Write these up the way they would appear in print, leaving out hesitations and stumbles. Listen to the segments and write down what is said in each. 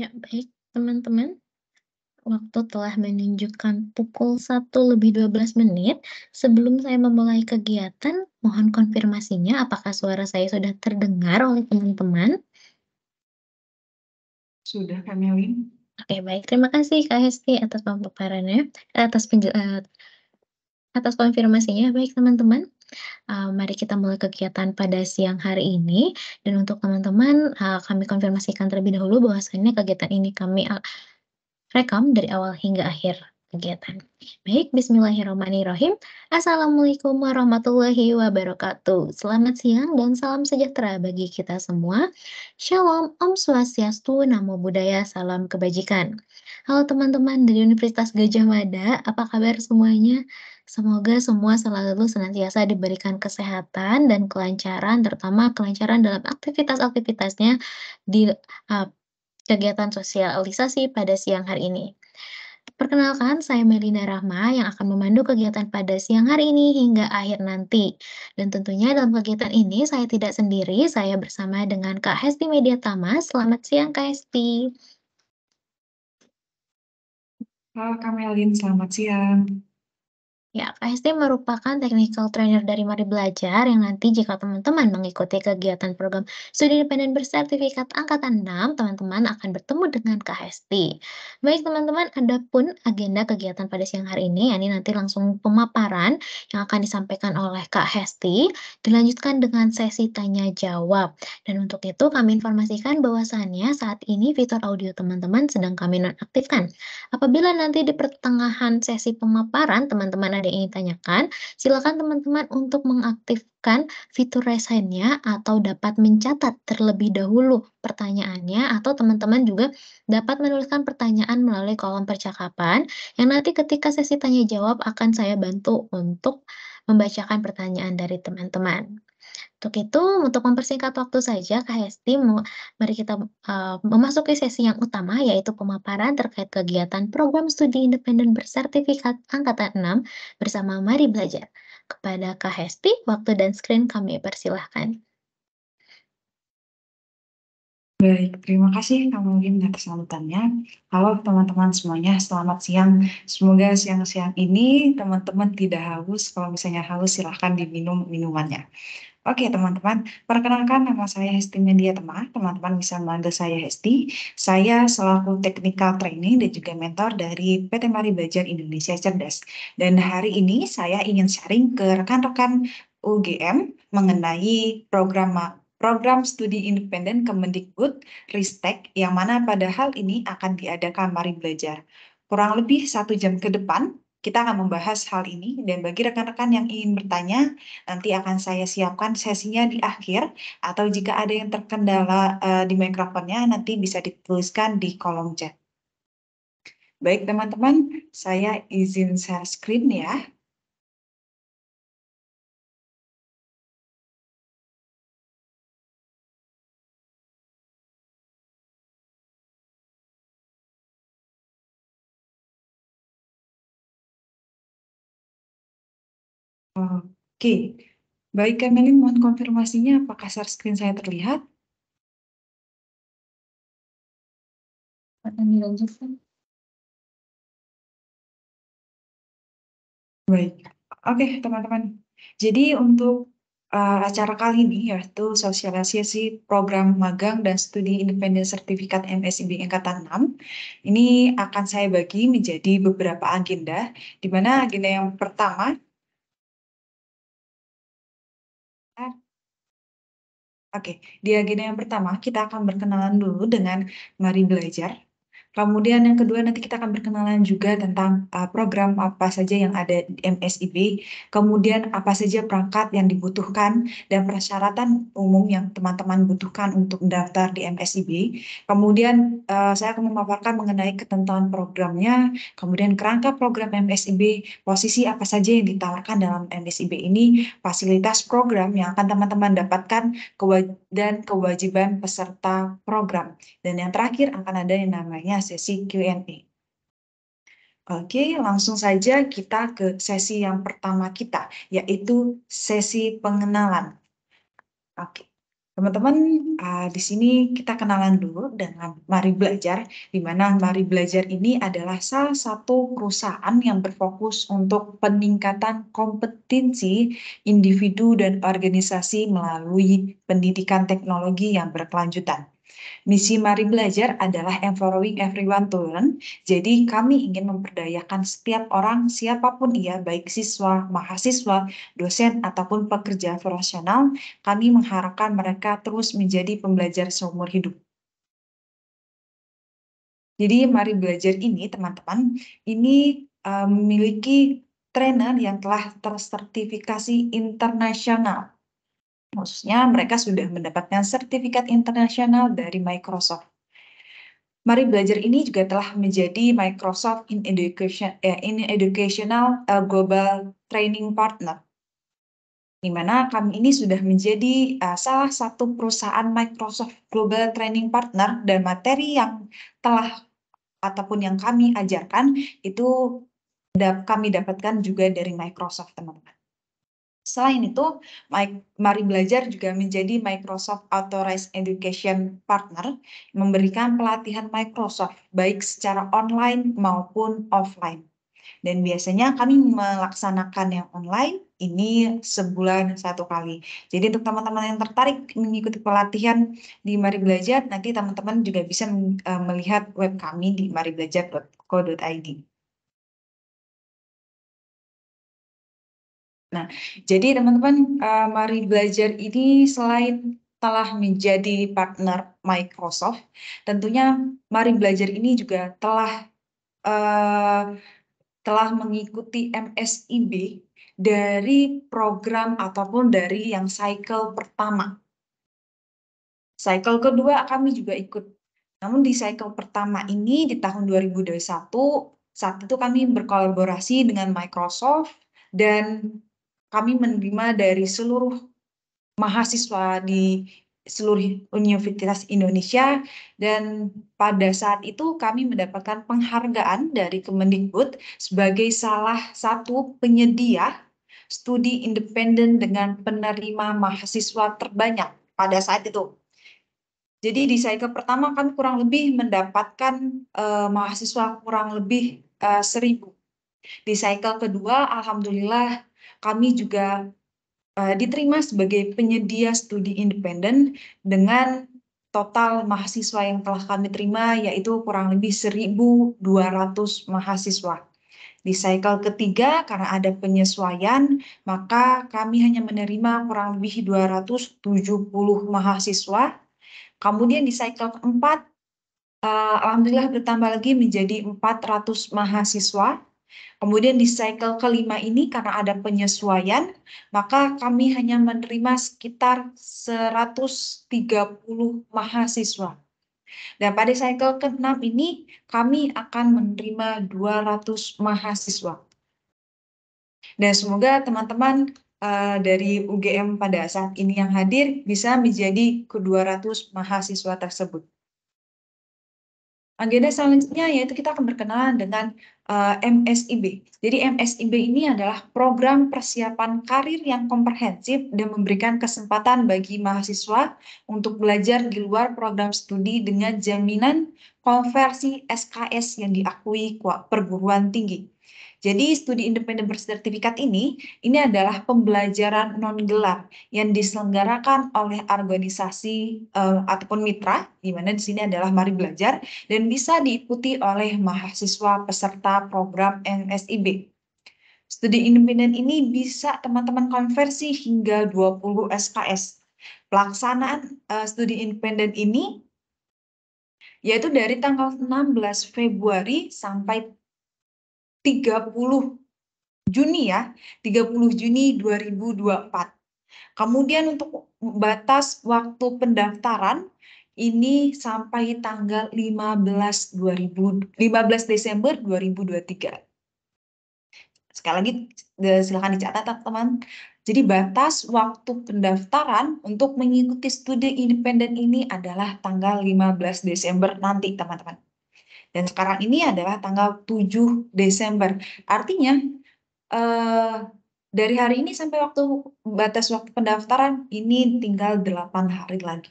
Ya, baik teman-teman. Waktu telah menunjukkan pukul 1:12. Sebelum saya memulai kegiatan, mohon konfirmasinya apakah suara saya sudah terdengar oleh teman-teman? Sudah, Kamelin. Oke, baik. Terima kasih Kak Hesti atas pemaparannya, atas konfirmasinya. Baik teman-teman, mari kita mulai kegiatan pada siang hari ini. Dan untuk teman-teman, kami konfirmasikan terlebih dahulu bahwasannya kegiatan ini kami rekam dari awal hingga akhir kegiatan. Baik, bismillahirrahmanirrahim. Assalamualaikum warahmatullahi wabarakatuh. Selamat siang dan salam sejahtera bagi kita semua. Shalom, Om Swastiastu, Namo Buddhaya, salam kebajikan. Halo teman-teman dari Universitas Gajah Mada, apa kabar semuanya? Semoga semua selalu senantiasa diberikan kesehatan dan kelancaran, terutama kelancaran dalam aktivitas-aktivitasnya di uh, kegiatan sosialisasi pada siang hari ini. Perkenalkan, saya Melina Rahma yang akan memandu kegiatan pada siang hari ini hingga akhir nanti. Dan tentunya dalam kegiatan ini saya tidak sendiri, saya bersama dengan Kak Hesti Mediatama. Selamat siang Kak Hesti. Halo Kamelin, selamat siang. Ya, KST merupakan technical trainer dari Mari Belajar yang nanti jika teman-teman mengikuti kegiatan program studi independen bersertifikat angkatan 6, teman-teman akan bertemu dengan KST. Baik teman-teman, adapun agenda kegiatan pada siang hari ini nanti langsung pemaparan yang akan disampaikan oleh Kak Hesti, dilanjutkan dengan sesi tanya jawab. Dan untuk itu kami informasikan bahwasannya saat ini fitur audio teman-teman sedang kami nonaktifkan. Apabila nanti di pertengahan sesi pemaparan teman-teman ada yang ingin tanyakan, silakan teman-teman untuk mengaktifkan fitur raise hand-nya atau dapat mencatat terlebih dahulu pertanyaannya atau teman-teman juga dapat menuliskan pertanyaan melalui kolom percakapan yang nanti ketika sesi tanya jawab akan saya bantu untuk membacakan pertanyaan dari teman-teman. Untuk itu, untuk mempersingkat waktu saja, Kak Hesti, mari kita memasuki sesi yang utama, yaitu pemaparan terkait kegiatan program studi independen bersertifikat angkatan 6 bersama Mari Belajar. Kepada Kak Hesti, waktu dan screen kami persilahkan. Baik, terima kasih Kamelin atas sambutannya. Halo teman-teman semuanya, selamat siang. Semoga siang-siang ini teman-teman tidak haus. Kalau misalnya haus, silahkan diminum minumannya. Oke teman-teman, perkenalkan nama saya Hesti Mediatama. Teman-teman bisa memanggil saya Hesti. Saya selaku Technical Training dan juga mentor dari PT Mari Belajar Indonesia Cerdas. Dan hari ini saya ingin sharing ke rekan-rekan UGM mengenai program studi independen Kemendikbud Ristek yang mana pada hal ini akan diadakan Mari Belajar. Kurang lebih 1 jam ke depan kita akan membahas hal ini dan bagi rekan-rekan yang ingin bertanya nanti akan saya siapkan sesinya di akhir atau jika ada yang terkendala di mikrofonnya nanti bisa dituliskan di kolom chat. Baik teman-teman, saya izin share screen ya. Oke, baik Kamelin, mohon konfirmasinya apakah share screen saya terlihat? Akan dilanjutkan. Baik, oke teman-teman. Jadi untuk acara kali ini yaitu sosialisasi program magang dan studi independen sertifikat MSIB Angkatan 6, ini akan saya bagi menjadi beberapa agenda, di mana agenda yang pertama, di agenda yang pertama kita akan berkenalan dulu dengan Mari Belajar. Kemudian yang kedua nanti kita akan berkenalan juga tentang program apa saja yang ada di MSIB, kemudian apa saja perangkat yang dibutuhkan dan persyaratan umum yang teman-teman butuhkan untuk mendaftar di MSIB. Kemudian saya akan memaparkan mengenai ketentuan programnya, kemudian kerangka program MSIB, posisi apa saja yang ditawarkan dalam MSIB ini, fasilitas program yang akan teman-teman dapatkan, dan kewajiban peserta program. Dan yang terakhir akan ada yang namanya sesi Q&A. Oke, langsung saja kita ke sesi yang pertama kita, yaitu sesi pengenalan. Oke. Teman-teman, di sini kita kenalan dulu dengan Mari Belajar, di mana Mari Belajar ini adalah salah satu perusahaan yang berfokus untuk peningkatan kompetensi individu dan organisasi melalui pendidikan teknologi yang berkelanjutan. Misi Mari Belajar adalah empowering everyone to learn. Jadi kami ingin memperdayakan setiap orang, siapapun ia, baik siswa, mahasiswa, dosen, ataupun pekerja profesional. Kami mengharapkan mereka terus menjadi pembelajar seumur hidup. Jadi Mari Belajar ini, teman-teman, ini memiliki trainer yang telah tersertifikasi internasional. Khususnya mereka sudah mendapatkan sertifikat internasional dari Microsoft. Mari Belajar ini juga telah menjadi Microsoft in Educational Global Training Partner, di mana kami ini sudah menjadi salah satu perusahaan Microsoft Global Training Partner, dan materi yang telah ataupun yang kami ajarkan itu kami dapatkan juga dari Microsoft, teman-teman. Selain itu, Mari Belajar juga menjadi Microsoft Authorized Education Partner, memberikan pelatihan Microsoft baik secara online maupun offline. Dan biasanya kami melaksanakan yang online ini sebulan 1 kali. Jadi untuk teman-teman yang tertarik mengikuti pelatihan di Mari Belajar, nanti teman-teman juga bisa melihat web kami di maribelajar.co.id. Nah, jadi teman-teman, Mari Belajar ini selain telah menjadi partner Microsoft, tentunya Mari Belajar ini juga telah mengikuti MSIB dari program ataupun dari yang cycle pertama. Cycle kedua kami juga ikut. Namun di cycle pertama ini di tahun 2021, saat itu kami berkolaborasi dengan Microsoft dan kami menerima dari seluruh mahasiswa di seluruh universitas Indonesia, dan pada saat itu kami mendapatkan penghargaan dari Kemendikbud sebagai salah satu penyedia studi independen dengan penerima mahasiswa terbanyak pada saat itu. Jadi di cycle pertama kami kurang lebih mendapatkan mahasiswa kurang lebih 1.000. Di cycle kedua, alhamdulillah kami juga diterima sebagai penyedia studi independen dengan total mahasiswa yang telah kami terima yaitu kurang lebih 1.200 mahasiswa. Di cycle ketiga, karena ada penyesuaian, maka kami hanya menerima kurang lebih 270 mahasiswa. Kemudian di cycle keempat, alhamdulillah bertambah lagi menjadi 400 mahasiswa. Kemudian di cycle kelima ini karena ada penyesuaian, maka kami hanya menerima sekitar 130 mahasiswa. Dan pada cycle ke-6 ini kami akan menerima 200 mahasiswa. Dan semoga teman-teman dari UGM pada saat ini yang hadir bisa menjadi ke-200 mahasiswa tersebut. Agenda selanjutnya yaitu kita akan berkenalan dengan MSIB. Jadi MSIB ini adalah program persiapan karir yang komprehensif dan memberikan kesempatan bagi mahasiswa untuk belajar di luar program studi dengan jaminan konversi SKS yang diakui perguruan tinggi. Jadi studi independen bersertifikat ini adalah pembelajaran non-gelar yang diselenggarakan oleh organisasi ataupun mitra, di mana di sini adalah Mari Belajar, dan bisa diikuti oleh mahasiswa peserta program MSIB. Studi independen ini bisa teman-teman konversi hingga 20 SKS. Pelaksanaan studi independen ini yaitu dari tanggal 16 Februari sampai 30 Juni ya, 30 Juni 2024. Kemudian untuk batas waktu pendaftaran ini sampai tanggal 15 Desember 2023. Sekali lagi silakan dicatat teman. Jadi batas waktu pendaftaran untuk mengikuti studi independen ini adalah tanggal 15 Desember nanti teman-teman. Dan sekarang ini adalah tanggal 7 Desember. Artinya Dari hari ini sampai batas waktu pendaftaran ini tinggal 8 hari lagi.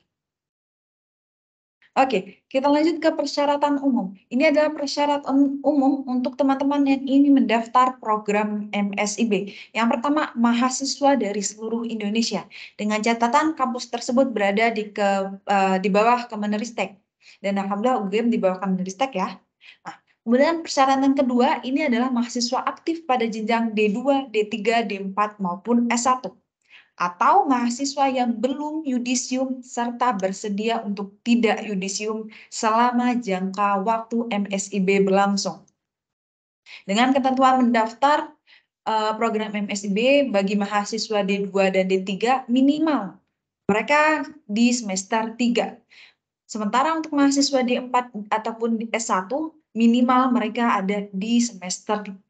Oke, kita lanjut ke persyaratan umum. Ini adalah persyaratan umum untuk teman-teman yang ingin mendaftar program MSIB. Yang pertama, mahasiswa dari seluruh Indonesia. Dengan catatan kampus tersebut berada di bawah Kemenristek. Dan alhamdulillah UGM di bawah Kemenristek ya. Nah, kemudian persyaratan kedua, ini adalah mahasiswa aktif pada jenjang D2, D3, D4 maupun S1. Atau mahasiswa yang belum yudisium serta bersedia untuk tidak yudisium selama jangka waktu MSIB berlangsung. Dengan ketentuan mendaftar program MSIB bagi mahasiswa D2 dan D3 minimal mereka di semester 3. Sementara untuk mahasiswa D4 ataupun di S1 minimal mereka ada di semester 5.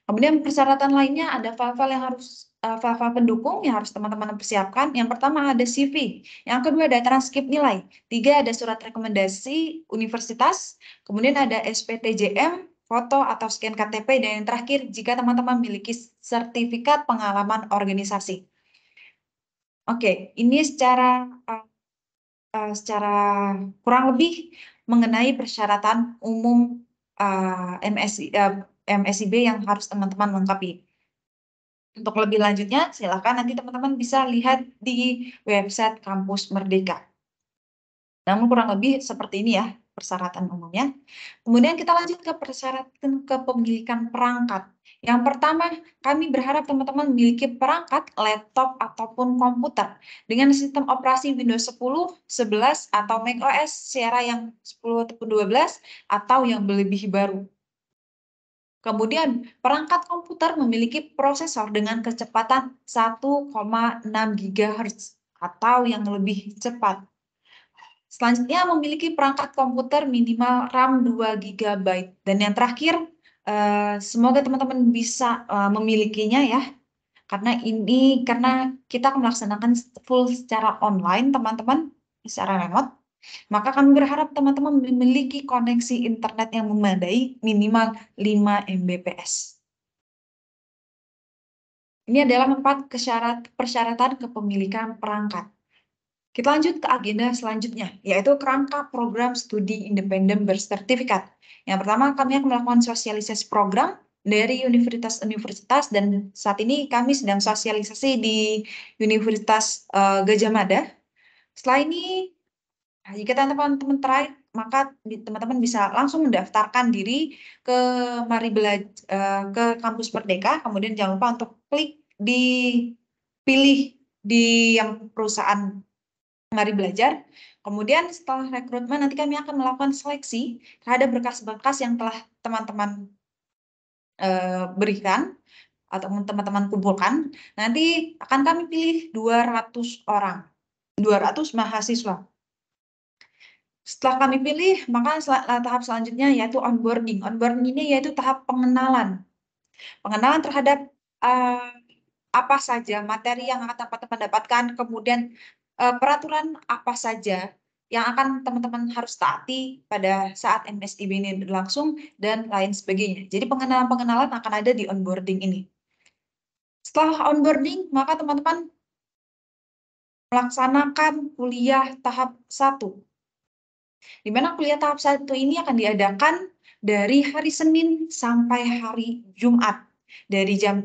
Kemudian persyaratan lainnya ada file-file pendukung yang harus teman-teman persiapkan. Yang pertama ada CV, yang kedua ada transkrip nilai, 3 ada surat rekomendasi universitas, kemudian ada SPTJM, foto atau scan KTP, dan yang terakhir jika teman-teman memiliki sertifikat pengalaman organisasi. Oke, ini secara kurang lebih mengenai persyaratan umum MSIB yang harus teman-teman lengkapi. Untuk lebih lanjutnya, silakan nanti teman-teman bisa lihat di website Kampus Merdeka. Namun kurang lebih seperti ini ya persyaratan umumnya. Kemudian kita lanjut ke persyaratan kepemilikan perangkat. Yang pertama, kami berharap teman-teman memiliki perangkat laptop ataupun komputer dengan sistem operasi Windows 10, 11, atau macOS Sierra yang 10 ataupun 12, atau yang lebih baru. Kemudian, perangkat komputer memiliki prosesor dengan kecepatan 1,6 GHz atau yang lebih cepat. Selanjutnya, memiliki perangkat komputer minimal RAM 2 GB. Dan yang terakhir, semoga teman-teman bisa memilikinya ya. Karena kita akan melaksanakan full secara online, teman-teman, secara remote. Maka kami berharap teman-teman memiliki koneksi internet yang memadai minimal 5 Mbps. Ini adalah 4 persyaratan kepemilikan perangkat. Kita lanjut ke agenda selanjutnya, yaitu kerangka program studi independen bersertifikat. Yang pertama, kami akan melakukan sosialisasi program dari universitas-universitas, dan saat ini kami sedang sosialisasi di Universitas Gajah Mada. Setelah ini, jika teman-teman tertarik, maka teman-teman bisa langsung mendaftarkan diri ke ke Kampus Merdeka. Kemudian jangan lupa untuk klik pilih di yang perusahaan Mari Belajar. Kemudian setelah rekrutmen nanti kami akan melakukan seleksi terhadap berkas-berkas yang telah teman-teman berikan atau teman-teman kumpulkan. Nanti akan kami pilih 200 orang, 200 mahasiswa. Setelah kami pilih, maka tahap selanjutnya yaitu onboarding. Onboarding ini yaitu tahap pengenalan. Pengenalan terhadap apa saja materi yang akan teman-teman dapatkan, kemudian peraturan apa saja yang akan teman-teman harus taati pada saat MSIB ini berlangsung, dan lain sebagainya. Jadi pengenalan-pengenalan akan ada di onboarding ini. Setelah onboarding, maka teman-teman melaksanakan kuliah tahap 1. Di mana kuliah tahap 1 ini akan diadakan dari hari Senin sampai hari Jumat. Dari jam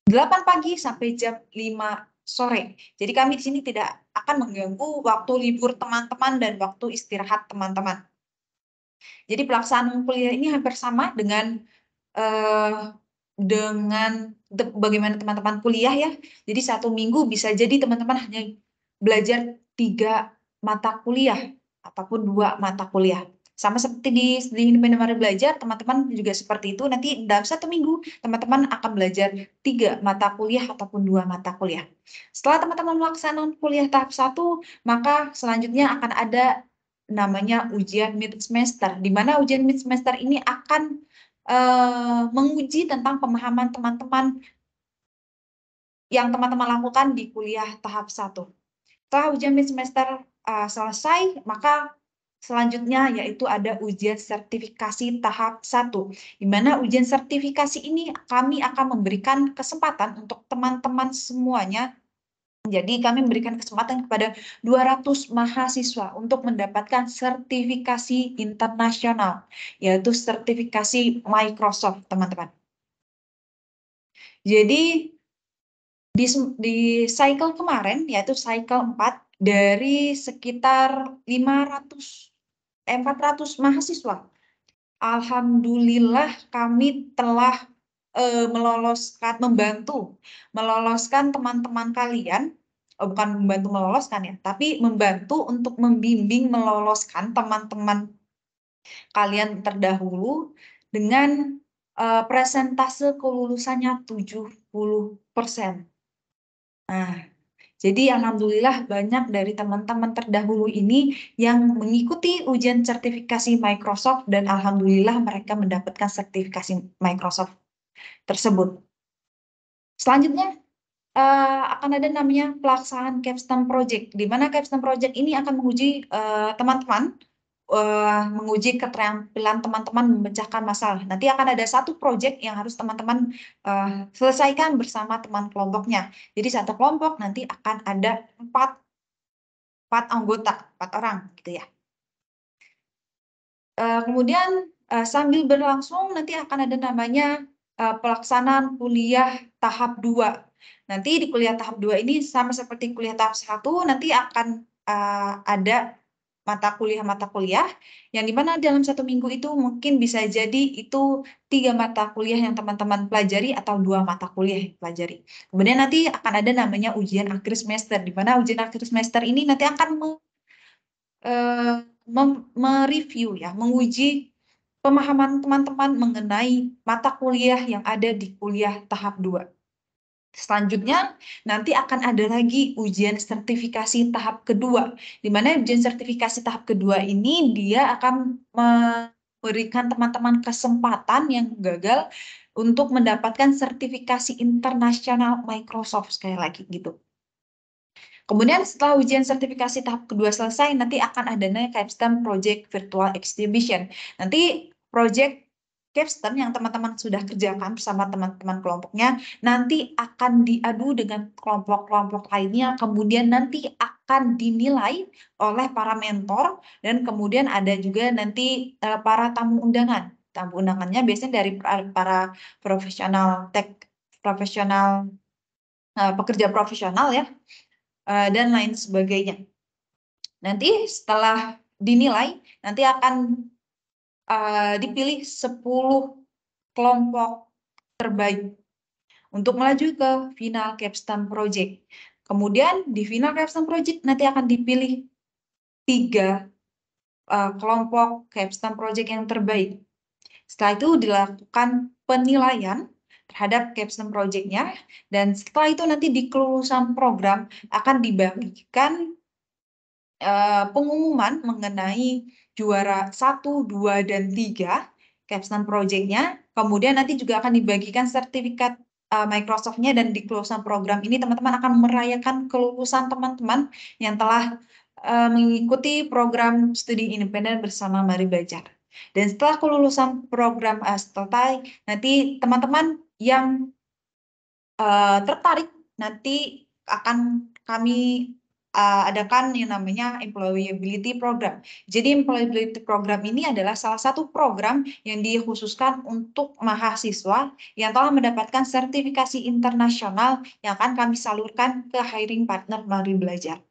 8 pagi sampai jam 5 sore. Jadi kami di sini tidak akan mengganggu waktu libur teman-teman dan waktu istirahat teman-teman. Jadi pelaksanaan kuliah ini hampir sama dengan bagaimana teman-teman kuliah ya. Jadi 1 minggu bisa jadi teman-teman hanya belajar 3 mata kuliah ataupun 2 mata kuliah. Sama seperti di Independen Mari Belajar, teman-teman juga seperti itu. Nanti dalam 1 minggu teman-teman akan belajar 3 mata kuliah ataupun 2 mata kuliah. Setelah teman-teman melaksanakan kuliah tahap 1, maka selanjutnya akan ada namanya ujian mid semester, di mana ujian mid semester ini akan menguji tentang pemahaman teman-teman yang teman-teman lakukan di kuliah tahap 1. Setelah ujian mid semester selesai, maka Selanjutnya yaitu ada ujian sertifikasi tahap 1, di mana ujian sertifikasi ini kami akan memberikan kesempatan untuk teman-teman semuanya. Jadi kami memberikan kesempatan kepada 200 mahasiswa untuk mendapatkan sertifikasi internasional, yaitu sertifikasi Microsoft, teman-teman. Jadi di cycle kemarin, yaitu cycle 4, dari sekitar 400 mahasiswa, alhamdulillah kami telah membantu meloloskan teman-teman kalian, bukan membantu meloloskan ya, tapi membantu untuk membimbing meloloskan teman-teman kalian terdahulu dengan presentase kelulusannya 70%. Nah, jadi alhamdulillah banyak dari teman-teman terdahulu ini yang mengikuti ujian sertifikasi Microsoft dan alhamdulillah mereka mendapatkan sertifikasi Microsoft tersebut. Selanjutnya akan ada namanya pelaksanaan capstone project, di mana capstone project ini akan menguji teman-teman, menguji keterampilan teman-teman memecahkan masalah. Nanti akan ada satu project yang harus teman-teman selesaikan bersama teman kelompoknya. Jadi satu kelompok nanti akan ada 4 anggota, 4 orang gitu ya. Kemudian sambil berlangsung nanti akan ada namanya pelaksanaan kuliah tahap 2. Nanti di kuliah tahap 2 ini sama seperti kuliah tahap 1, nanti akan ada mata kuliah yang dimana dalam 1 minggu itu mungkin bisa jadi itu 3 mata kuliah yang teman-teman pelajari atau 2 mata kuliah yang pelajari. Kemudian nanti akan ada namanya ujian akhir semester, di mana ujian akhir semester ini nanti akan mereview ya, menguji pemahaman teman-teman mengenai mata kuliah yang ada di kuliah tahap 2. Selanjutnya, nanti akan ada lagi ujian sertifikasi tahap kedua, di mana ujian sertifikasi tahap kedua ini dia akan memberikan teman-teman kesempatan yang gagal untuk mendapatkan sertifikasi internasional Microsoft sekali lagi gitu. Kemudian setelah ujian sertifikasi tahap kedua selesai, nanti akan adanya capstone project virtual exhibition. Nanti project capstone yang teman-teman sudah kerjakan bersama teman-teman kelompoknya, nanti akan diadu dengan kelompok-kelompok lainnya, kemudian nanti akan dinilai oleh para mentor, dan kemudian ada juga nanti para tamu undangan. Tamu undangannya biasanya dari para profesional pekerja profesional ya, dan lain sebagainya. Nanti setelah dinilai, nanti akan dipilih 10 kelompok terbaik untuk melaju ke final capstone project. Kemudian di final capstone project nanti akan dipilih 3 kelompok capstone project yang terbaik. Setelah itu dilakukan penilaian terhadap capstone project-nya, dan setelah itu nanti di kelulusan program akan dibagikan pengumuman mengenai juara 1, 2, dan 3 capstone project-nya. Kemudian nanti juga akan dibagikan sertifikat Microsoft-nya, dan di kelulusan program ini teman-teman akan merayakan kelulusan teman-teman yang telah mengikuti program studi independen bersama Mari Belajar. Dan setelah kelulusan program selesai, nanti teman-teman yang tertarik nanti akan kami adakan yang namanya Employability Program. Jadi Employability Program ini adalah salah satu program yang dikhususkan untuk mahasiswa yang telah mendapatkan sertifikasi internasional yang akan kami salurkan ke hiring partner Mari Belajar.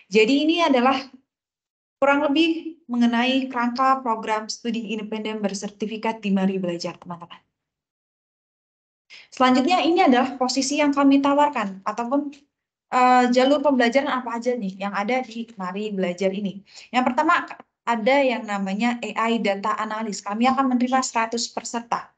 Jadi ini adalah kurang lebih mengenai kerangka program studi independen bersertifikat di Mari Belajar, teman-teman. Selanjutnya ini adalah posisi yang kami tawarkan ataupun jalur pembelajaran apa aja nih yang ada di Mari Belajar ini. Yang pertama ada yang namanya AI Data Analyst. Kami akan menerima 100 peserta.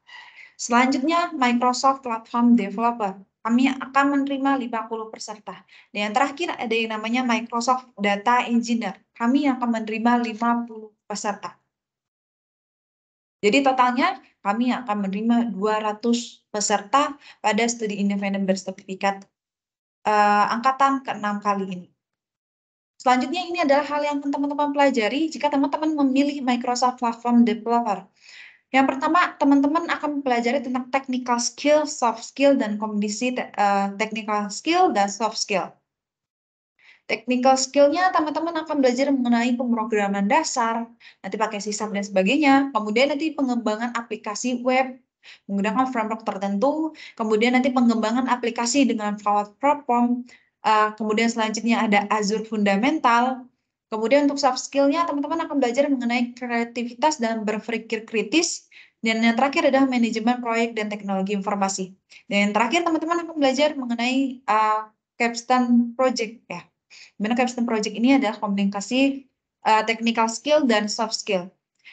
Selanjutnya Microsoft Platform Developer. Kami akan menerima 50 peserta. Dan yang terakhir ada yang namanya Microsoft Data Engineer. Kami akan menerima 50 peserta. Jadi totalnya kami akan menerima 200 peserta pada studi independen bersertifikat angkatan ke-6 kali ini. Selanjutnya ini adalah hal yang teman-teman pelajari jika teman-teman memilih Microsoft Platform Developer. Yang pertama, teman-teman akan mempelajari tentang technical skill, soft skill, dan kombinasi technical skill dan soft skill. Technical skill-nya teman-teman akan belajar mengenai pemrograman dasar, nanti pakai C# dan sebagainya, kemudian nanti pengembangan aplikasi web menggunakan framework tertentu, kemudian nanti pengembangan aplikasi dengan cloud platform, kemudian selanjutnya ada Azure Fundamental, kemudian untuk soft skill-nya teman-teman akan belajar mengenai kreativitas dan berpikir kritis, dan yang terakhir adalah manajemen proyek dan teknologi informasi. Dan yang terakhir teman-teman akan belajar mengenai capstone project ya. Dimana capstone project ini adalah komunikasi technical skill dan soft skill.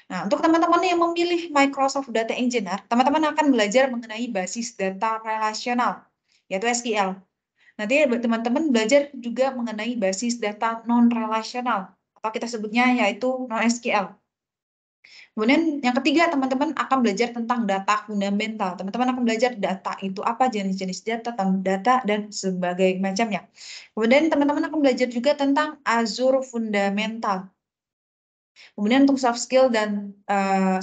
Nah, untuk teman-teman yang memilih Microsoft Data Engineer, teman-teman akan belajar mengenai basis data relasional, yaitu SQL. Nanti teman-teman belajar juga mengenai basis data non-relasional, atau kita sebutnya yaitu non-SQL. Kemudian yang ketiga, teman-teman akan belajar tentang data fundamental. Teman-teman akan belajar data itu apa, jenis-jenis data, dan sebagainya macamnya. Kemudian teman-teman akan belajar juga tentang Azure Fundamental. Kemudian untuk soft skill dan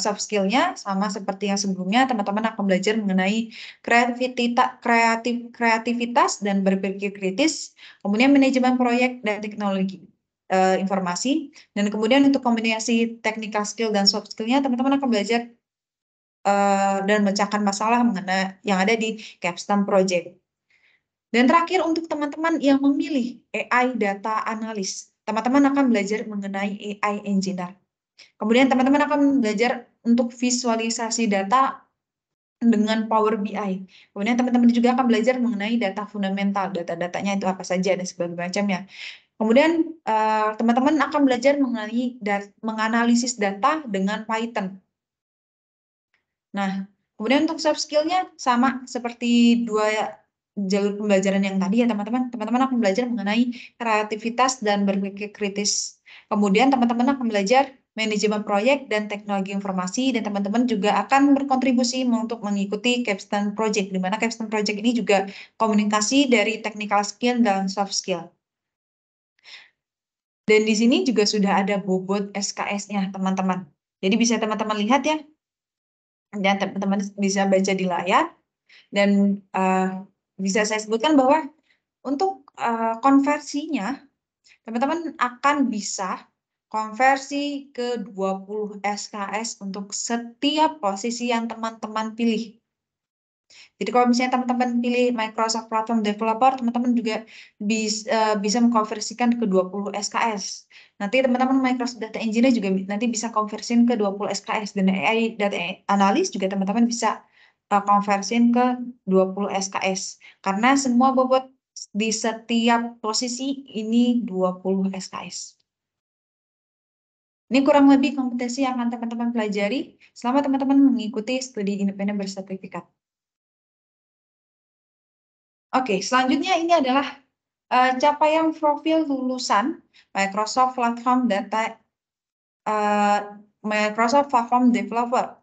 soft skill-nya sama seperti yang sebelumnya, teman-teman akan belajar mengenai kreativitas dan berpikir kritis, kemudian manajemen proyek dan teknologi informasi, dan kemudian untuk kombinasi technical skill dan soft skill-nya, teman-teman akan belajar dan memecahkan masalah mengenai yang ada di capstone project. Dan terakhir untuk teman-teman yang memilih AI data analis, teman-teman akan belajar mengenai AI engineer. Kemudian teman-teman akan belajar untuk visualisasi data dengan Power BI. Kemudian teman-teman juga akan belajar mengenai data fundamental, data-datanya itu apa saja dan sebagainya macamnya. Kemudian teman-teman akan belajar mengenai menganalisis data dengan Python. Nah, kemudian untuk soft skill-nya sama seperti dua jalur pembelajaran yang tadi ya teman-teman. Teman-teman akan belajar mengenai kreativitas dan berpikir kritis. Kemudian teman-teman akan belajar manajemen proyek dan teknologi informasi, dan teman-teman juga akan berkontribusi untuk mengikuti capstone project, di mana capstone project ini juga komunikasi dari technical skill dan soft skill. Dan di sini juga sudah ada bobot SKS-nya teman-teman. Jadi bisa teman-teman lihat ya, dan teman-teman bisa baca di layar, dan bisa saya sebutkan bahwa untuk konversinya, teman-teman akan bisa konversi ke 20 SKS untuk setiap posisi yang teman-teman pilih. Jadi kalau misalnya teman-teman pilih Microsoft Platform Developer, teman-teman juga bisa mengkonversikan ke 20 SKS. Nanti teman-teman Microsoft Data Engineer juga nanti bisa konversiin ke 20 SKS, dan AI Data Analyst juga teman-teman bisa konversiin ke 20 SKS. Karena semua bobot di setiap posisi ini 20 SKS. Ini kurang lebih kompetensi yang akan teman-teman pelajari selama teman-teman mengikuti studi independen bersertifikat. Oke, selanjutnya ini adalah capaian profil lulusan Microsoft Platform Developer.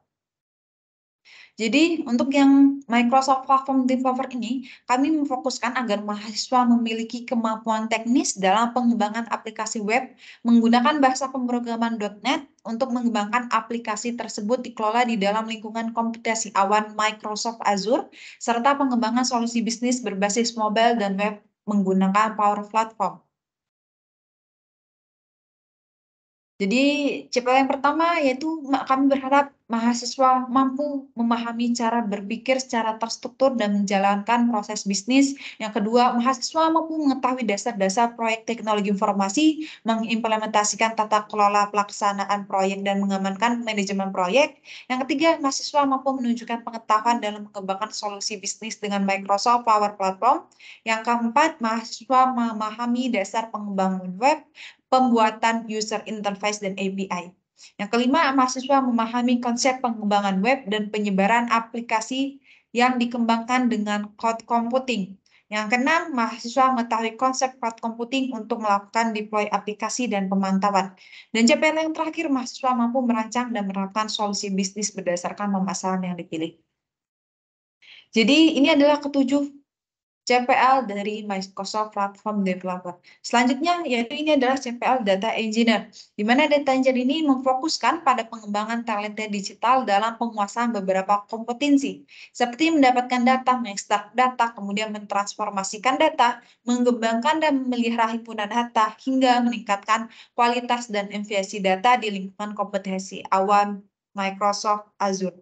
Jadi untuk yang Microsoft Platform Developer ini, kami memfokuskan agar mahasiswa memiliki kemampuan teknis dalam pengembangan aplikasi web menggunakan bahasa pemrograman .NET untuk mengembangkan aplikasi tersebut dikelola di dalam lingkungan komputasi awan Microsoft Azure, serta pengembangan solusi bisnis berbasis mobile dan web menggunakan Power Platform. Jadi capaian yang pertama yaitu kami berharap mahasiswa mampu memahami cara berpikir secara terstruktur dan menjalankan proses bisnis. Yang kedua, mahasiswa mampu mengetahui dasar-dasar proyek teknologi informasi, mengimplementasikan tata kelola pelaksanaan proyek dan mengamankan manajemen proyek. Yang ketiga, mahasiswa mampu menunjukkan pengetahuan dalam mengembangkan solusi bisnis dengan Microsoft Power Platform. Yang keempat, mahasiswa memahami dasar pengembangan web, pembuatan user interface dan API. Yang kelima, mahasiswa memahami konsep pengembangan web dan penyebaran aplikasi yang dikembangkan dengan cloud computing. Yang keenam, mahasiswa mengetahui konsep cloud computing untuk melakukan deploy aplikasi dan pemantauan. Dan capaian yang terakhir, mahasiswa mampu merancang dan menerapkan solusi bisnis berdasarkan permasalahan yang dipilih. Jadi ini adalah ketujuh CPL dari Microsoft Platform Developer. Selanjutnya, yaitu ini adalah CPL Data Engineer, di mana Data Engineer ini memfokuskan pada pengembangan talenta digital dalam penguasaan beberapa kompetensi, seperti mendapatkan data, mengekstrak data, kemudian mentransformasikan data, mengembangkan dan memelihara himpunan data, hingga meningkatkan kualitas dan efisiensi data di lingkungan kompetensi awam Microsoft Azure.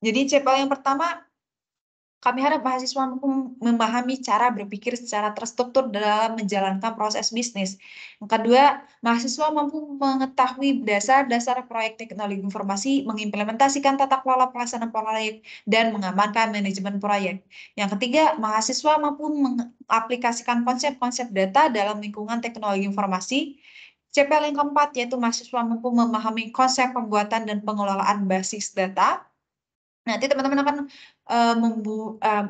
Jadi CPL yang pertama, kami harap mahasiswa mampu memahami cara berpikir secara terstruktur dalam menjalankan proses bisnis. Yang kedua, mahasiswa mampu mengetahui dasar-dasar proyek teknologi informasi, mengimplementasikan tata kelola pelaksanaan proyek, dan mengamankan manajemen proyek. Yang ketiga, mahasiswa mampu mengaplikasikan konsep-konsep data dalam lingkungan teknologi informasi. CPL yang keempat, yaitu mahasiswa mampu memahami konsep pembuatan dan pengelolaan basis data. Nanti teman-teman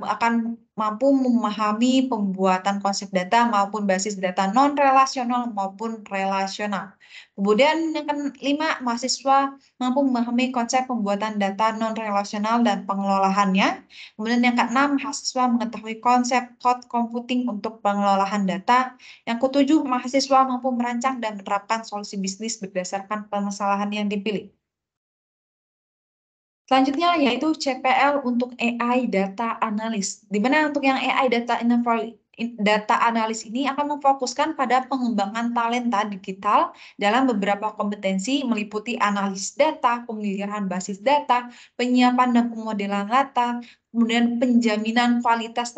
akan mampu memahami pembuatan konsep data maupun basis data non-relasional maupun relasional. Kemudian yang kelima, mahasiswa mampu memahami konsep pembuatan data non-relasional dan pengelolaannya. Kemudian yang keenam, mahasiswa mengetahui konsep cloud computing untuk pengelolaan data. Yang ketujuh, mahasiswa mampu merancang dan menerapkan solusi bisnis berdasarkan permasalahan yang dipilih. Selanjutnya yaitu CPL untuk AI Data Analyst, di mana untuk yang AI Data Analyst ini akan memfokuskan pada pengembangan talenta digital dalam beberapa kompetensi meliputi analisis data, pemeliharaan basis data, penyiapan dan pemodelan data, kemudian penjaminan kualitas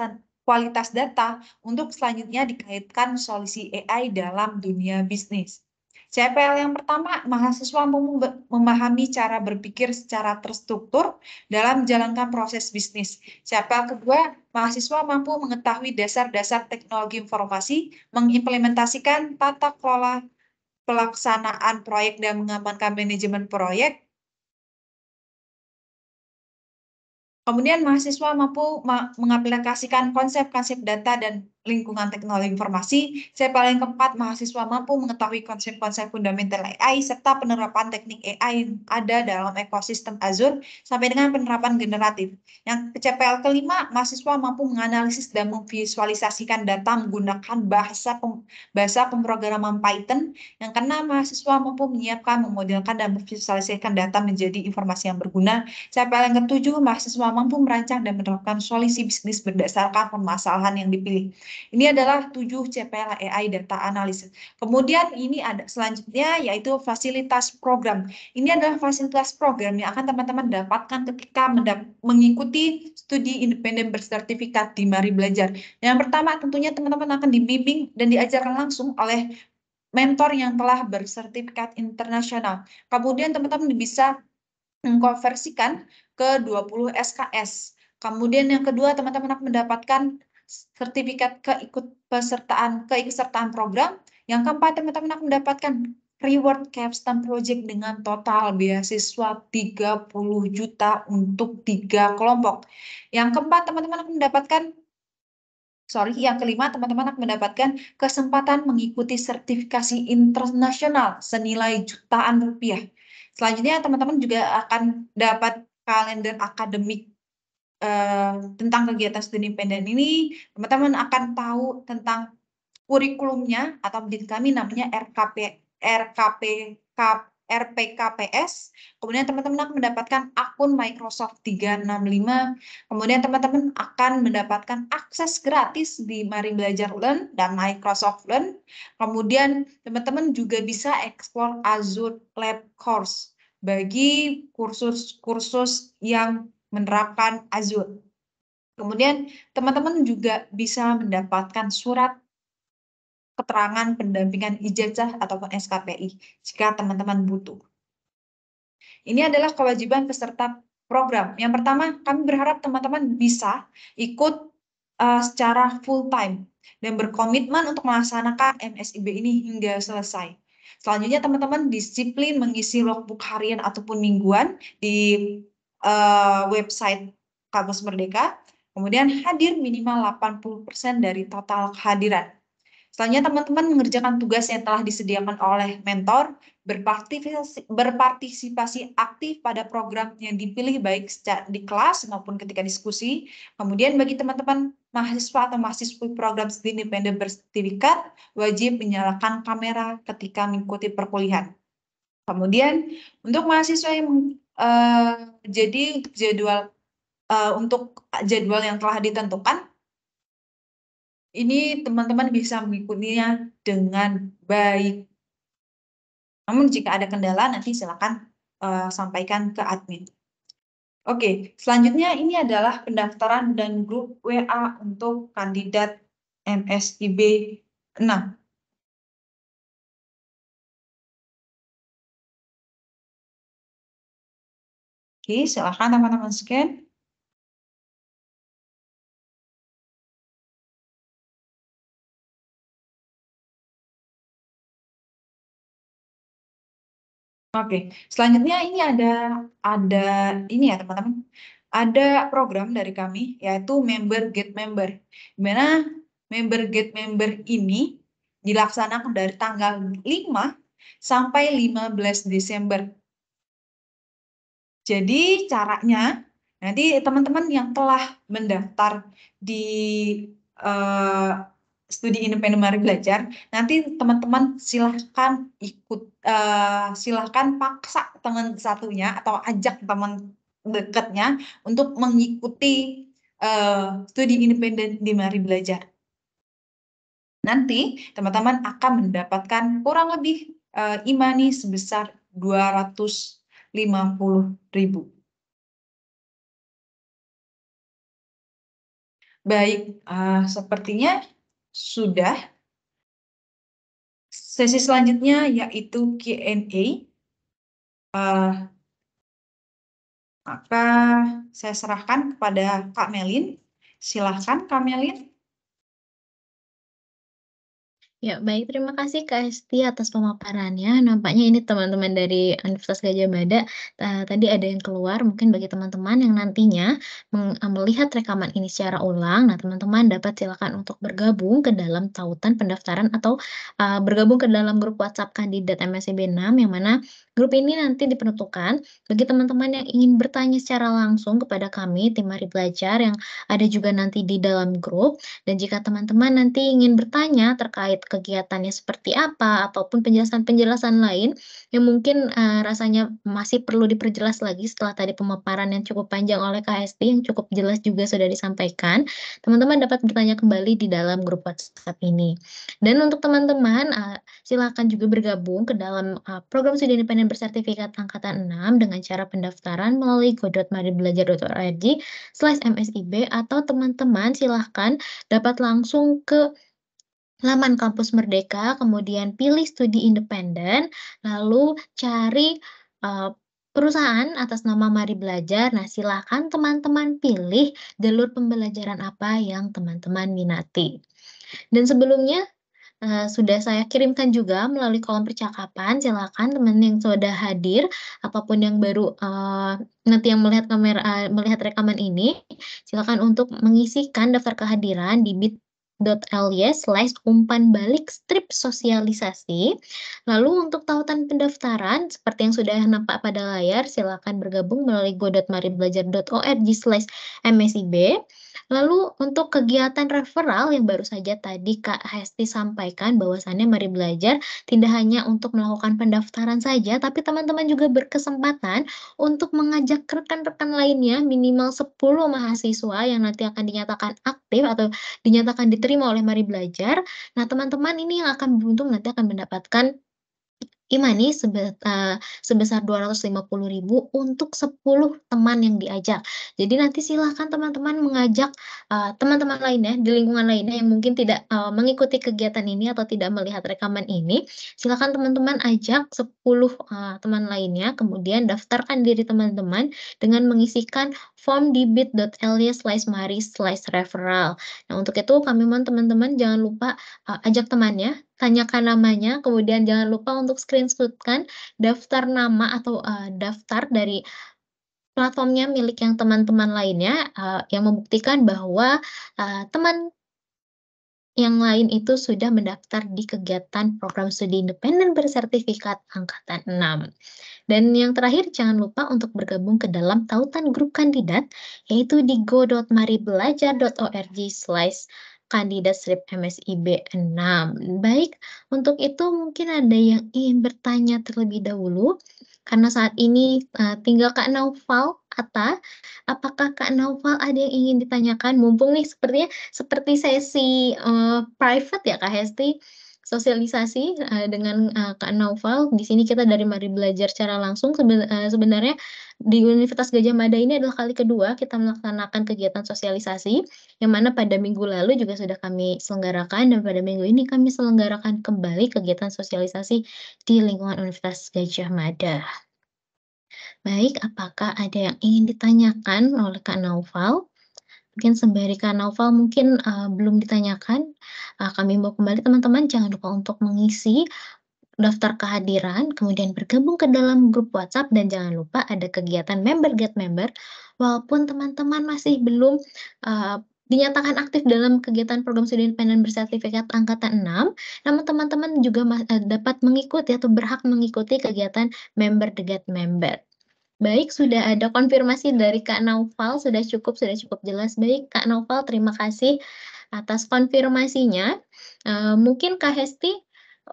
data untuk selanjutnya dikaitkan solusi AI dalam dunia bisnis. CPL yang pertama, mahasiswa memahami cara berpikir secara terstruktur dalam menjalankan proses bisnis. CPL kedua, mahasiswa mampu mengetahui dasar-dasar teknologi informasi, mengimplementasikan tata kelola pelaksanaan proyek dan mengamankan manajemen proyek. Kemudian mahasiswa mampu mengaplikasikan konsep-konsep data dan lingkungan teknologi informasi. CPL yang keempat, mahasiswa mampu mengetahui konsep-konsep fundamental AI serta penerapan teknik AI yang ada dalam ekosistem Azure sampai dengan penerapan generatif. Yang CPL kelima, mahasiswa mampu menganalisis dan memvisualisasikan data menggunakan bahasa pemrograman Python. Yang keenam, mahasiswa mampu menyiapkan, memodelkan, dan memvisualisasikan data menjadi informasi yang berguna. CPL yang ketujuh, mahasiswa mampu merancang dan menerapkan solusi bisnis berdasarkan permasalahan yang dipilih. Ini adalah 7 CPL AI Data Analysis. Kemudian ini ada selanjutnya yaitu fasilitas program. Ini adalah fasilitas program yang akan teman-teman dapatkan ketika mengikuti studi independen bersertifikat di Mari Belajar. Yang pertama tentunya teman-teman akan dibimbing dan diajarkan langsung oleh mentor yang telah bersertifikat internasional. Kemudian teman-teman bisa mengkonversikan ke 20 SKS. Kemudian yang kedua, teman-teman akan mendapatkan sertifikat keikutsertaan program. Yang keempat, teman-teman akan mendapatkan reward capstone project dengan total beasiswa 30 juta untuk 3 kelompok. Yang keempat, teman-teman akan mendapatkan yang kelima, teman-teman akan mendapatkan kesempatan mengikuti sertifikasi internasional senilai jutaan rupiah. Selanjutnya, teman-teman juga akan dapat kalender akademik tentang kegiatan studi independen ini. Teman-teman akan tahu tentang kurikulumnya atau di kami namanya RPKPS. Kemudian teman-teman akan mendapatkan akun Microsoft 365. Kemudian teman-teman akan mendapatkan akses gratis di Mari Belajar Learn dan Microsoft Learn. Kemudian teman-teman juga bisa explore Azure Lab Course bagi kursus-kursus yang menerapkan Azure. Kemudian teman-teman juga bisa mendapatkan surat keterangan pendampingan ijazah ataupun SKPI jika teman-teman butuh. Ini adalah kewajiban peserta program. Yang pertama, kami berharap teman-teman bisa ikut secara full time dan berkomitmen untuk melaksanakan MSIB ini hingga selesai. Selanjutnya, teman-teman disiplin mengisi logbook harian ataupun mingguan di website Kampus Merdeka. Kemudian hadir minimal 80% dari total kehadiran. Selanjutnya teman-teman mengerjakan tugas yang telah disediakan oleh mentor, berpartisipasi aktif pada program yang dipilih baik di kelas maupun ketika diskusi. Kemudian bagi teman-teman mahasiswa atau mahasiswi program studi independen bersertifikat, wajib menyalakan kamera ketika mengikuti perkuliahan. Kemudian untuk mahasiswa yang jadi jadwal untuk jadwal yang telah ditentukan, ini teman-teman bisa mengikutinya dengan baik. Namun jika ada kendala nanti silakan sampaikan ke admin. Oke, selanjutnya ini adalah pendaftaran dan grup WA untuk kandidat MSIB 6. Oke, silakan teman-teman scan. Oke, selanjutnya ini ada ini ya teman-teman. Ada program dari kami yaitu member get member. Di mana member get member ini dilaksanakan dari tanggal 5 sampai 15 Desember. Jadi caranya nanti teman-teman yang telah mendaftar di studi independen Mari Belajar, nanti teman-teman silahkan silahkan paksa teman satunya atau ajak teman dekatnya untuk mengikuti studi independen di Mari Belajar. Nanti teman-teman akan mendapatkan kurang lebih e-money sebesar 250.000. Baik, sepertinya sudah. Sesi selanjutnya yaitu Q&A. Maka saya serahkan kepada Kak Melin. Silahkan Kak Melin. Ya, baik. Terima kasih Kak Esti atas pemaparannya. Nampaknya ini teman-teman dari Universitas Gadjah Mada, tadi ada yang keluar. Mungkin bagi teman-teman yang nantinya melihat rekaman ini secara ulang, nah teman-teman dapat silakan untuk bergabung ke dalam tautan pendaftaran atau, bergabung ke dalam grup WhatsApp kandidat MSIB 6, yang mana grup ini nanti diperuntukkan bagi teman-teman yang ingin bertanya secara langsung kepada kami, tim Mari Belajar, yang ada juga nanti di dalam grup. Dan jika teman-teman nanti ingin bertanya terkait kegiatannya seperti apa, ataupun penjelasan-penjelasan lain yang mungkin, rasanya masih perlu diperjelas lagi setelah tadi pemaparan yang cukup panjang oleh Kak Hesti, yang cukup jelas juga sudah disampaikan, teman-teman dapat bertanya kembali di dalam grup WhatsApp ini. Dan untuk teman-teman, silakan juga bergabung ke dalam, program studi independen bersertifikat angkatan 6 dengan cara pendaftaran melalui go.maribelajar.org/msib, atau teman-teman silahkan dapat langsung ke laman kampus Merdeka, kemudian pilih studi independen, lalu cari, eee, perusahaan atas nama Mari Belajar. Nah, silahkan teman-teman pilih jalur pembelajaran apa yang teman-teman minati. Dan sebelumnya, sudah saya kirimkan juga melalui kolom percakapan, silakan teman yang sudah hadir ataupun yang baru, nanti yang melihat rekaman ini, silakan untuk mengisikan daftar kehadiran di bit.ly/umpan balik strip sosialisasi. Lalu untuk tautan pendaftaran seperti yang sudah nampak pada layar, silakan bergabung melalui go.maribelajar.org/msib. Lalu untuk kegiatan referral yang baru saja tadi Kak Hesti sampaikan bahwasannya Mari Belajar tidak hanya untuk melakukan pendaftaran saja, tapi teman-teman juga berkesempatan untuk mengajak rekan-rekan lainnya minimal 10 mahasiswa yang nanti akan dinyatakan aktif atau dinyatakan diterima oleh Mari Belajar. Nah, teman-teman ini yang akan beruntung nanti akan mendapatkan e-money sebesar 250.000 untuk 10 teman yang diajak. Jadi nanti silahkan teman-teman mengajak, teman-teman lainnya di lingkungan lainnya yang mungkin tidak, mengikuti kegiatan ini atau tidak melihat rekaman ini, silakan teman-teman ajak 10, teman lainnya, kemudian daftarkan diri teman-teman dengan mengisikan form di bit.ly/mari/referral. Nah, untuk itu kami mohon teman-teman jangan lupa, ajak temannya, tanyakan namanya, kemudian jangan lupa untuk screenshot-kan daftar nama atau, daftar dari platformnya milik yang teman-teman lainnya, yang membuktikan bahwa, teman yang lain itu sudah mendaftar di kegiatan program studi independen bersertifikat angkatan 6. Dan yang terakhir, jangan lupa untuk bergabung ke dalam tautan grup kandidat, yaitu di go.maribelajar.org/kandidat-MSIB 6. Baik, untuk itu mungkin ada yang ingin bertanya terlebih dahulu, karena saat ini tinggal Kak Naufal, apakah Kak Naufal ada yang ingin ditanyakan? Mumpung nih sepertinya seperti sesi private ya Kak Hesti, sosialisasi, dengan, Kak Naufal. Di sini kita dari Mari Belajar secara langsung sebenarnya di Universitas Gadjah Mada ini adalah kali kedua kita melaksanakan kegiatan sosialisasi, yang mana pada minggu lalu juga sudah kami selenggarakan dan pada minggu ini kami selenggarakan kembali kegiatan sosialisasi di lingkungan Universitas Gadjah Mada. Baik, apakah ada yang ingin ditanyakan oleh Kak Naufal? Mungkin sembari Kak Naufal mungkin, belum ditanyakan, kami himbau kembali teman-teman jangan lupa untuk mengisi daftar kehadiran, kemudian bergabung ke dalam grup WhatsApp dan jangan lupa ada kegiatan member get member. Walaupun teman-teman masih belum, dinyatakan aktif dalam kegiatan program studi independen bersertifikat angkatan 6, namun teman-teman juga dapat mengikuti atau berhak mengikuti kegiatan member the get member. Baik, sudah ada konfirmasi dari Kak Naufal, sudah cukup jelas. Baik, Kak Naufal, terima kasih atas konfirmasinya. Mungkin Kak Hesti,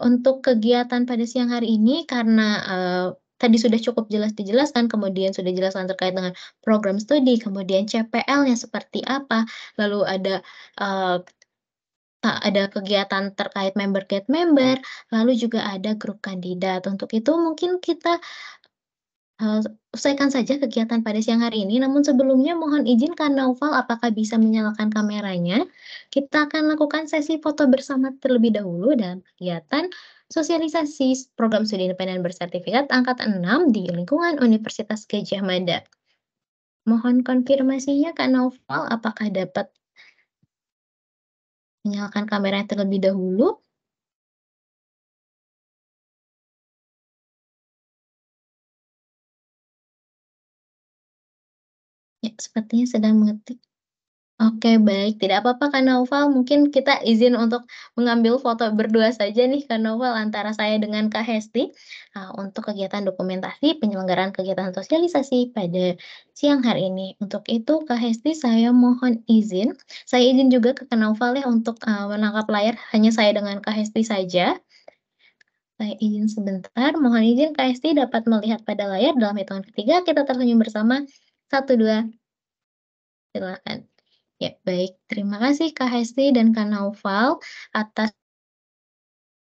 untuk kegiatan pada siang hari ini karena, tadi sudah cukup jelas dijelaskan, kemudian sudah dijelaskan terkait dengan program studi, kemudian CPL-nya seperti apa, lalu eee, ada kegiatan terkait member get member, lalu juga ada grup kandidat. Untuk itu mungkin kita Eee, usaikan saja kegiatan pada siang hari ini, namun sebelumnya mohon izin Kak Naufal apakah bisa menyalakan kameranya? Kita akan lakukan sesi foto bersama terlebih dahulu dalam kegiatan sosialisasi program studi independen bersertifikat angkatan 6 di lingkungan Universitas Gadjah Mada. Mohon konfirmasinya Kak Naufal apakah dapat menyalakan kameranya terlebih dahulu? Ya, sepertinya sedang mengetik. Oke, baik, tidak apa-apa Kak Naufal, mungkin kita izin untuk mengambil foto berdua saja nih Kak Naufal, antara saya dengan Kak Hesti, untuk kegiatan dokumentasi penyelenggaraan kegiatan sosialisasi pada siang hari ini. Untuk itu Kak Hesti saya mohon izin, saya izin juga ke Kak Naufal ya untuk, menangkap layar hanya saya dengan Kak Hesti saja. Saya izin sebentar, mohon izin Kak Hesti dapat melihat pada layar dalam hitungan ketiga kita tersenyum bersama, 1, 2. Silakan. Ya, baik. Terima kasih Kak Hesti dan Kak Naufal atas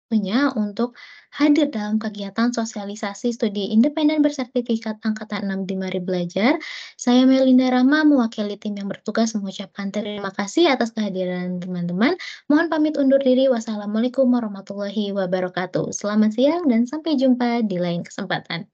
waktunya untuk hadir dalam kegiatan sosialisasi studi independen bersertifikat angkatan 6 di Mari Belajar. Saya Melinda Rahma mewakili tim yang bertugas mengucapkan terima kasih atas kehadiran teman-teman. Mohon pamit undur diri. Wassalamualaikum warahmatullahi wabarakatuh. Selamat siang dan sampai jumpa di lain kesempatan.